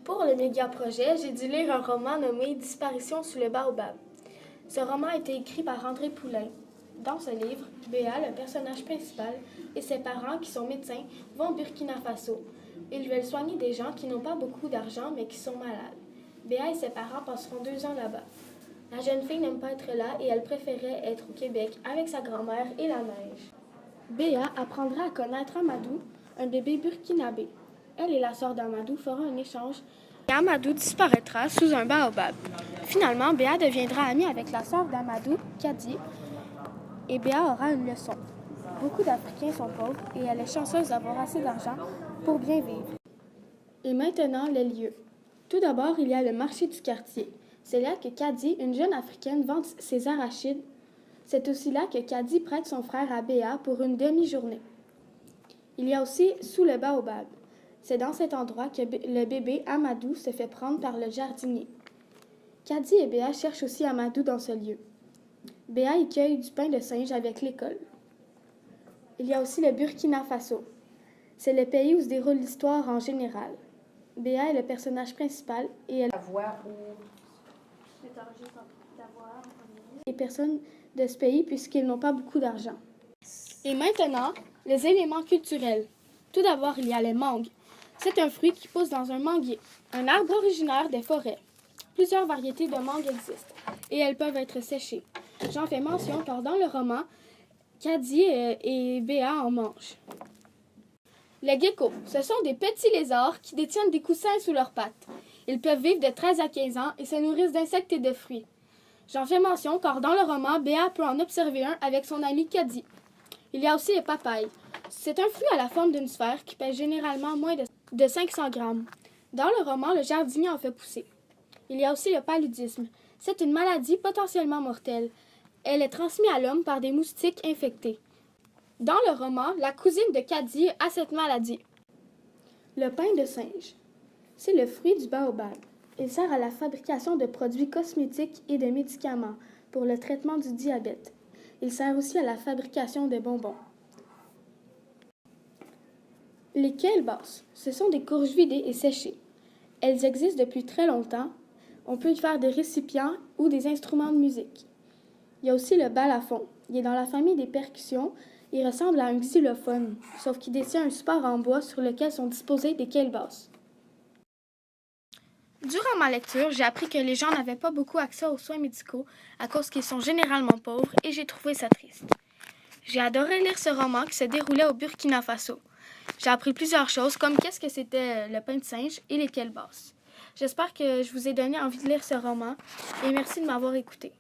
Pour le méga-projet, j'ai dû lire un roman nommé Disparition sous le baobab. Ce roman a été écrit par André Poulain. Dans ce livre, Béa, le personnage principal, et ses parents, qui sont médecins, vont au Burkina Faso. Ils veulent soigner des gens qui n'ont pas beaucoup d'argent mais qui sont malades. Béa et ses parents passeront 2 ans là-bas. La jeune fille n'aime pas être là et elle préférait être au Québec avec sa grand-mère et la neige. Béa apprendra à connaître Amadou, un bébé burkinabé. Elle et la sœur d'Amadou feront un échange et Amadou disparaîtra sous un baobab. Finalement, Béa deviendra amie avec la sœur d'Amadou, Kadi, et Béa aura une leçon. Beaucoup d'Africains sont pauvres et elle est chanceuse d'avoir assez d'argent pour bien vivre. Et maintenant, les lieux. Tout d'abord, il y a le marché du quartier. C'est là que Kadi, une jeune Africaine, vend ses arachides. C'est aussi là que Kadi prête son frère à Béa pour une demi-journée. Il y a aussi sous le baobab. C'est dans cet endroit que le bébé Amadou se fait prendre par le jardinier. Kadi et Béa cherchent aussi Amadou dans ce lieu. Béa y cueille du pain de singe avec l'école. Il y a aussi le Burkina Faso. C'est le pays où se déroule l'histoire en général. Béa est le personnage principal et elle les personnes de ce pays puisqu'ils n'ont pas beaucoup d'argent. Et maintenant, les éléments culturels. Tout d'abord, il y a les mangues. C'est un fruit qui pousse dans un manguier, un arbre originaire des forêts. Plusieurs variétés de mangues existent et elles peuvent être séchées. J'en fais mention car dans le roman, Kadi et Béa en mangent. Les geckos, ce sont des petits lézards qui détiennent des coussins sous leurs pattes. Ils peuvent vivre de 13 à 15 ans et se nourrissent d'insectes et de fruits. J'en fais mention car dans le roman, Béa peut en observer un avec son ami Kadi. Il y a aussi les papayes. C'est un fruit à la forme d'une sphère qui pèse généralement moins de 500 grammes. Dans le roman, le jardinier en fait pousser. Il y a aussi le paludisme. C'est une maladie potentiellement mortelle. Elle est transmise à l'homme par des moustiques infectés. Dans le roman, la cousine de Kadi a cette maladie. Le pain de singe. C'est le fruit du baobab. Il sert à la fabrication de produits cosmétiques et de médicaments pour le traitement du diabète. Il sert aussi à la fabrication de bonbons. Les kélbas, ce sont des courges vidées et séchées. Elles existent depuis très longtemps. On peut y faire des récipients ou des instruments de musique. Il y a aussi le balafon. Il est dans la famille des percussions. Il ressemble à un xylophone, sauf qu'il détient un support en bois sur lequel sont disposés des kélbas. Durant ma lecture, j'ai appris que les gens n'avaient pas beaucoup accès aux soins médicaux à cause qu'ils sont généralement pauvres et j'ai trouvé ça triste. J'ai adoré lire ce roman qui se déroulait au Burkina Faso. J'ai appris plusieurs choses comme qu'est-ce que c'était le pain de singe et les kélbas. J'espère que je vous ai donné envie de lire ce roman et merci de m'avoir écouté.